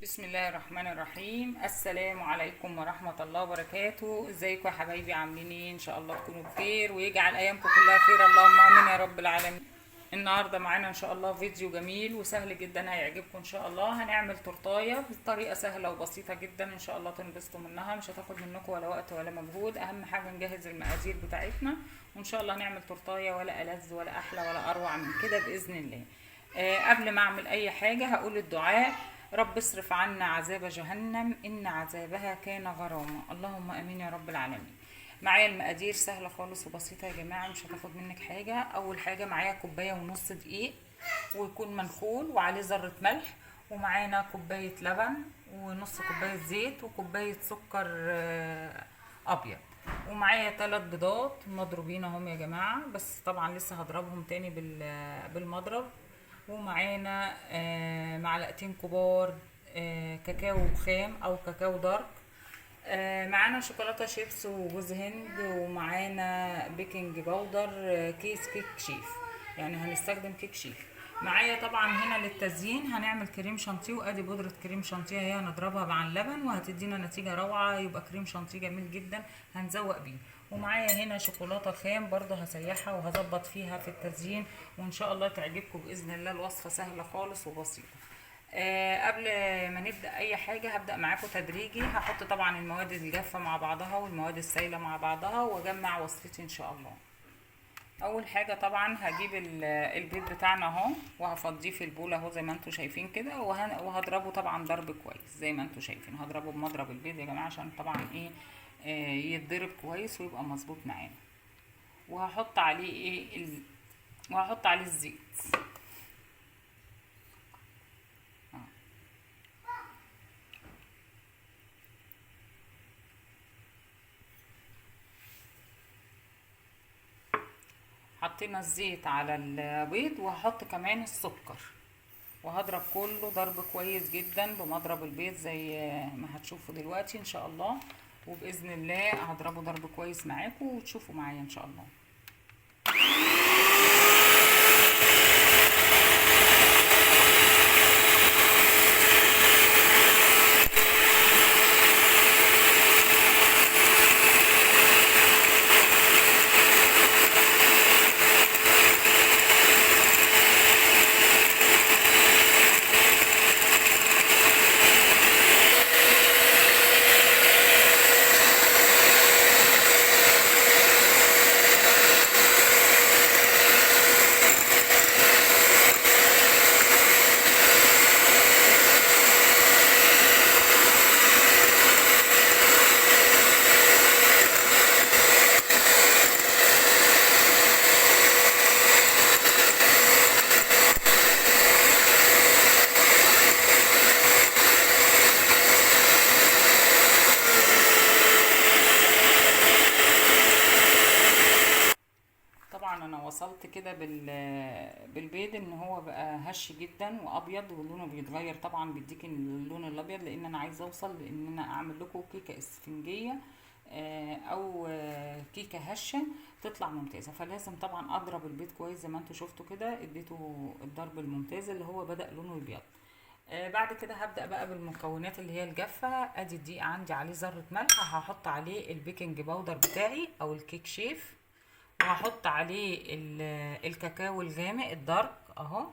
بسم الله الرحمن الرحيم. السلام عليكم ورحمة الله وبركاته. ازيكم يا حبايبي؟ عاملين ايه؟ ان شاء الله تكونوا بخير ويجعل ايامكم كلها خير، اللهم امين يا رب العالمين. النهارده معانا ان شاء الله فيديو جميل وسهل جدا هيعجبكم ان شاء الله. هنعمل تورتايه بطريقه سهله وبسيطه جدا ان شاء الله تنبسطوا منها، مش هتاخد منكم ولا وقت ولا مجهود. اهم حاجه نجهز المقادير بتاعتنا وان شاء الله نعمل تورتايه ولا ألذ ولا احلى ولا اروع من كده باذن الله. قبل ما اعمل اي حاجه هقول الدعاء: رب اصرف عنا عذاب جهنم إن عذابها كان غراما. اللهم امين يا رب العالمين. معايا المقادير سهله خالص وبسيطه يا جماعه، مش هتاخد منك حاجه. اول حاجه معايا كوبايه ونص دقيق ويكون منخول وعليه ذره ملح، ومعانا كوبايه لبن ونص كوبايه زيت وكوبايه سكر ابيض، ومعايا 3 بيضات مضروبين اهم يا جماعه، بس طبعا لسه هضربهم تاني بالمضرب. ومعانا معلقتين كبار كاكاو خام او كاكاو دارك. معانا شوكولاته شيبس وجوز هند، ومعانا بيكنج باودر كيس كيك شيف، يعني هنستخدم كيك شيف. معايا طبعا هنا للتزيين هنعمل كريم شانتيه، وادي بودره كريم شانتيه اهي هنضربها مع اللبن وهتدينا نتيجه روعه، يبقى كريم شانتيه جميل جدا هنزوق بيه. ومعايا هنا شوكولاته خام برضو هسيحها وهظبط فيها في التزيين، وان شاء الله تعجبكم باذن الله. الوصفه سهله خالص وبسيطه. قبل ما نبدا اي حاجه هبدا معاكم تدريجي. هحط طبعا المواد الجافه مع بعضها والمواد السائله مع بعضها واجمع وصفتي ان شاء الله. اول حاجه طبعا هجيب البيض بتاعنا اهو وهفضيه في البوله اهو زي ما انتم شايفين كده، وهضربه طبعا ضرب كويس زي ما انتم شايفين. هضربه بمضرب البيض يا جماعه عشان طبعا ايه يتضرب كويس ويبقى مظبوط معانا. وهحط عليه وهحط عليه الزيت. حطينا الزيت على البيض وهحط كمان السكر، وهضرب كله ضرب كويس جدا بمضرب البيض زي ما هتشوفوا دلوقتي ان شاء الله. وباذن الله هضربه ضرب كويس معاكم وتشوفوا معايا ان شاء الله. طبعا انا وصلت كده بالبيض ان هو بقى هش جدا وابيض ولونه بيتغير، طبعا بيديك اللون الابيض، لان انا عايزه اوصل لان انا اعمل لكم كيكه اسفنجيه او كيكه هشه تطلع ممتازه. فلازم طبعا اضرب البيض كويس زي ما انتم شفتوا كده، اديته الضرب الممتاز اللي هو بدأ لونه يبيض. بعد كده هبدأ بقى بالمكونات اللي هي الجافة. ادي الدقيق عندي عليه ذرة ملح، هحط عليه البيكنج باودر بتاعي او الكيك شيف، وهحط عليه الكاكاو الغامق الدارك اهو،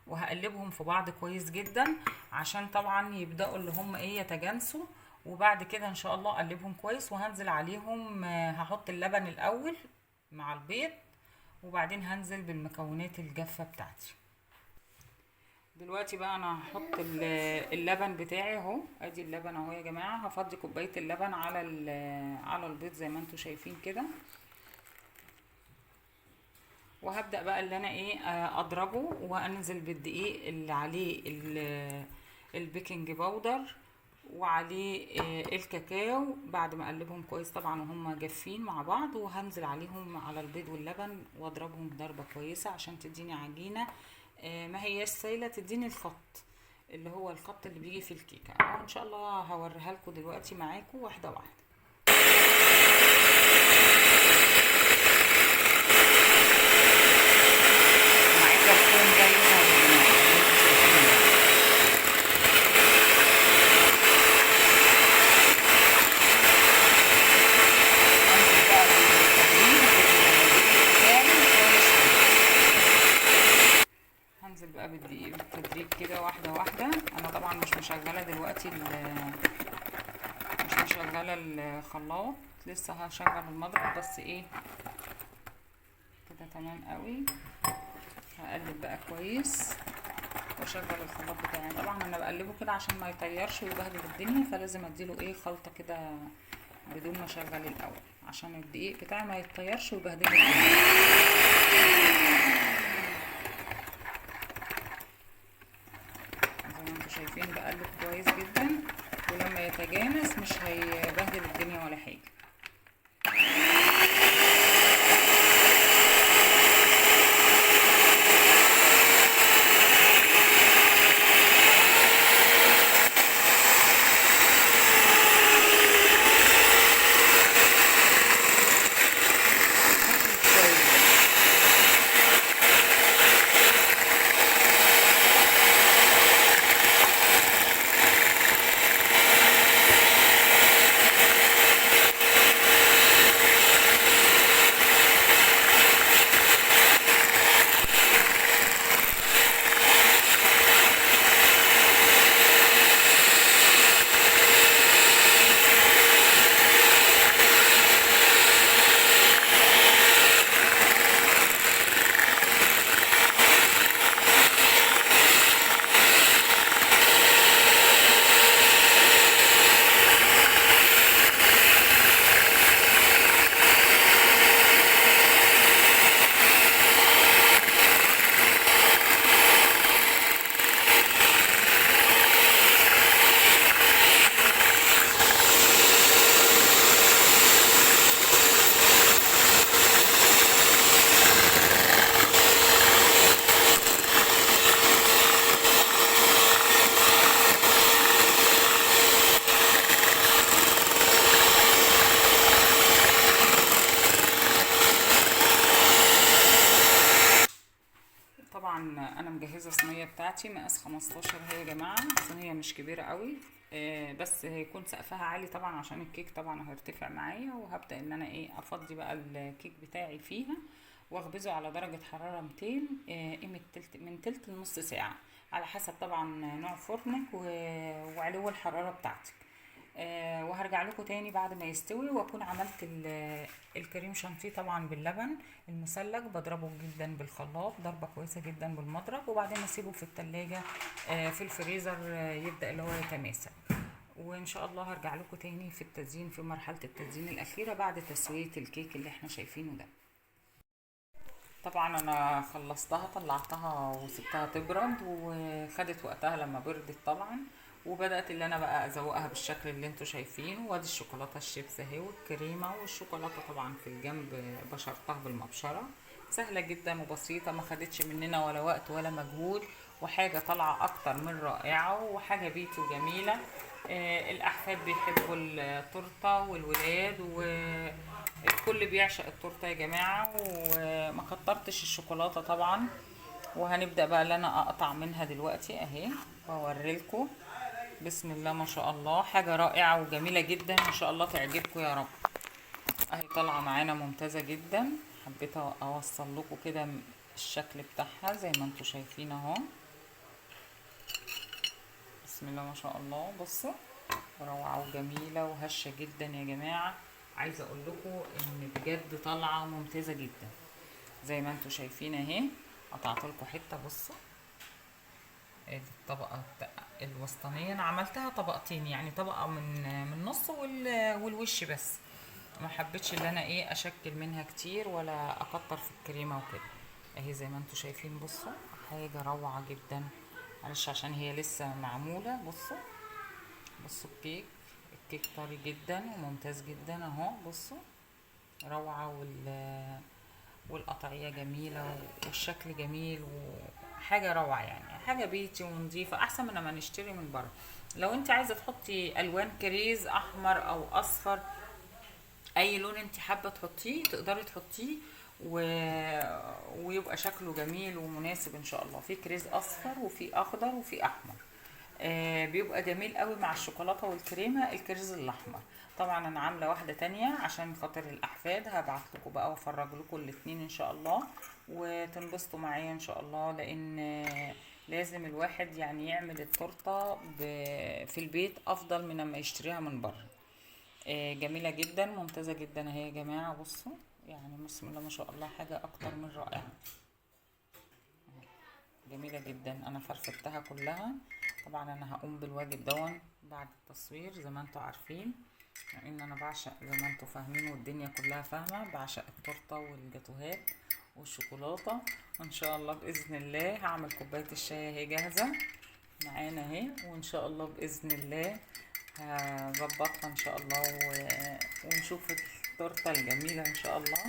وهقلبهم في بعض كويس جدا عشان طبعا يبدأوا اللي هم ايه يتجانسوا. وبعد كده ان شاء الله اقلبهم كويس وهنزل عليهم هحط اللبن الاول مع البيض، وبعدين هنزل بالمكونات الجافة بتاعتي. دلوقتي بقى انا هحط اللبن بتاعي اهو. ادي اللبن اهو يا جماعه، هفضي كوبايه اللبن على البيض زي ما انتم شايفين كده، وهبدأ بقى اللي انا ايه اضربه وانزل بالدقيق اللي عليه البيكنج باودر وعليه الكاكاو بعد ما اقلبهم كويس طبعا وهم جافين مع بعض، وهنزل عليهم على البيض واللبن واضربهم ضربة كويسة عشان تديني عجينة ما هياش سايلة، تديني الخط اللي هو الخط اللي بيجي في الكيكة. ان شاء الله هوريها لكم دلوقتي معاكم واحدة واحدة. معايا كرتون جاي مشغله دلوقتي مش مشغله الخلاط، لسه هشغل المضرب بس ايه كده تمام قوي. هقلب بقى كويس واشغل الخلاط بتاعي. طبعا انا بقلبه كده عشان ما يطيرش ويبهدل الدنيا، فلازم اديله ايه خلطه كده بدون ما اشغل الاول عشان الدقيق بتاعي ما يتطيرش ويبهدل الدنيا. زي ما انتم شايفين بقلب كويس جدا، ولما يتجانس مش هيبهدل الدنيا ولا حاجه. طبعا انا مجهزه الصينيه بتاعتي مقاس 15 اهي يا جماعه، صينيه مش كبيره قوي، بس هيكون سقفها عالي طبعا عشان الكيك طبعا هيرتفع معايا. وهبدا ان انا ايه افضي بقى الكيك بتاعي فيها واخبزه على درجه حراره 200 قيمه من تلت لنص ساعه على حسب طبعا نوع فرنك وعلو الحراره بتاعتك. وهرجع لكم تاني بعد ما يستوي واكون عملت الكريم شانتيه طبعا باللبن المثلج. بضربه جدا بالخلاط ضربه كويسه جدا بالمضرب، وبعدين اسيبه في التلاجة في الفريزر يبدا اللي هو يتماسك. وان شاء الله هرجع لكم تاني في التزيين في مرحله التزيين الاخيره بعد تسويه الكيك اللي احنا شايفينه ده. طبعا انا خلصتها طلعتها وسبتها تبرد وخدت وقتها لما بردت طبعا، وبدات اللي انا بقى ازوقها بالشكل اللي انتوا شايفينه. وادي الشوكولاته الشيبس اهي والكريمه والشوكولاته طبعا في الجنب بشرتها بالمبشره. سهله جدا وبسيطه، ما خدتش مننا ولا وقت ولا مجهود، وحاجه طالعه اكتر من رائعه وحاجه بيتي وجميله. الاحفاد بيحبوا التورته والولاد والكل بيعشق التورته يا جماعه. وما كترتش الشوكولاته طبعا. وهنبدا بقى اللي انا اقطع منها دلوقتي اهي واوريلكم. بسم الله ما شاء الله، حاجه رائعه وجميله جدا، ان شاء الله تعجبكم يا رب. اهي طالعه معانا ممتازه جدا. حبيت اوصل لكم كده الشكل بتاعها زي ما انتم شايفين اهو. بسم الله ما شاء الله، بصوا روعه وجميله وهشه جدا يا جماعه. عايزه اقول لكم ان بجد طالعه ممتازه جدا زي ما انتم شايفين اهي. قطعت لكم حته، بصوا ادي الطبقه الوسطانيه، انا عملتها طبقتين يعني طبقه من النص والوش بس. ما حبيتش ان انا ايه اشكل منها كتير ولا اكتر في الكريمه وكده. اهي زي ما انتم شايفين، بصوا حاجه روعه جدا. معلش عشان هي لسه معموله. بصوا الكيك طري جدا وممتاز جدا اهو. بصوا روعه والقطعيه جميله والشكل جميل وحاجه روعه يعني، حاجه بيتي ونظيفه احسن من ما نشتري من بره. لو انت عايزه تحطي الوان كريز احمر او اصفر، اي لون انت حابه تحطيه تقدري تحطيه ويبقى شكله جميل ومناسب ان شاء الله. في كريز اصفر وفي اخضر وفي احمر، بيبقى جميل قوي مع الشوكولاته والكريمه. الكريز الاحمر طبعا انا عامله واحده تانية عشان خاطر الاحفاد، هبعت لكم بقى وافرج لكم الاتنين ان شاء الله وتنبسطوا معايا ان شاء الله. لان لازم الواحد يعني يعمل التورته في البيت افضل من لما يشتريها من بره. جميله جدا ممتازه جدا اهي يا جماعه، بصوا يعني بسم الله ما شاء الله، حاجه اكتر من رائعه. جميله جدا، انا فرفتها كلها. طبعا انا هقوم بالواجب دون بعد التصوير زي ما انتوا عارفين، لان انا بعشق زي ما انتوا فاهمين والدنيا كلها فاهمه، بعشق التورته والجاتوهات والشوكولاته. وان شاء الله باذن الله هعمل كوبايه الشاي اهي جاهزه معانا اهي، وان شاء الله باذن الله هظبطها ان شاء الله ونشوف التورته الجميله ان شاء الله.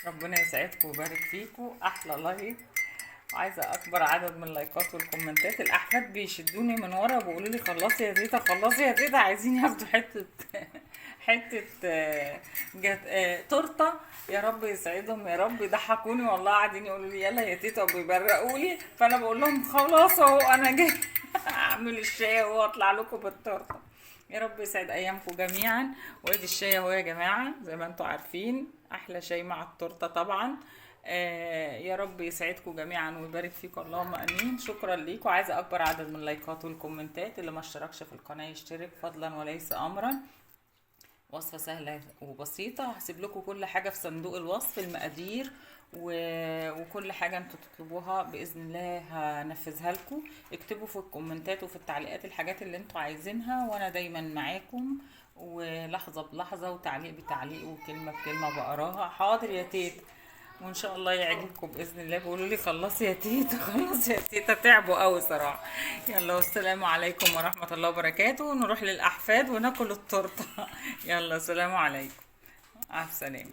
ربنا يسعدكم ويبارك فيكم. احلى لايك، عايزه اكبر عدد من اللايكات والكومنتات. الاحفاد بيشدوني من ورا بيقولوا لي خلصي يا تيتا خلصي يا تيتا، عايزين ياخدوا حته حته تورته. يا رب يسعدهم يا رب، يضحكوني والله، قاعدين يقولوا لي يلا يا تيتا وبيبرقوا لي، فانا بقول لهم خلاص اهو انا جاي اعمل الشاي واطلع لكم بالتورته. يا رب يسعد ايامكم جميعا. وادي الشاي اهو يا جماعه زي ما انتم عارفين، احلى شاي مع التورته طبعا. يا رب يسعدكم جميعا ويبارك فيكم، اللهم امين. شكرا ليكم. عايزه اكبر عدد من اللايكات والكومنتات. اللي ما اشتركش في القناه يشترك فضلا وليس امرا. وصفه سهله وبسيطه، هسيب لكم كل حاجه في صندوق الوصف، المقادير وكل حاجه انتوا تطلبوها باذن الله هنفذها لكم. اكتبوا في الكومنتات وفي التعليقات الحاجات اللي انتوا عايزينها، وانا دايما معاكم، ولحظه بلحظه وتعليق بتعليق وكلمه بكلمه بقراها. حاضر يا تيتا، وان شاء الله يعجبكم باذن الله. بيقولوا لي خلصي يا تيتا خلصي يا تيتا، تعبوا قوي صراحه. يلا والسلام عليكم ورحمه الله وبركاته. نروح للاحفاد وناكل التورته. يلا سلام عليكم، مع السلامه.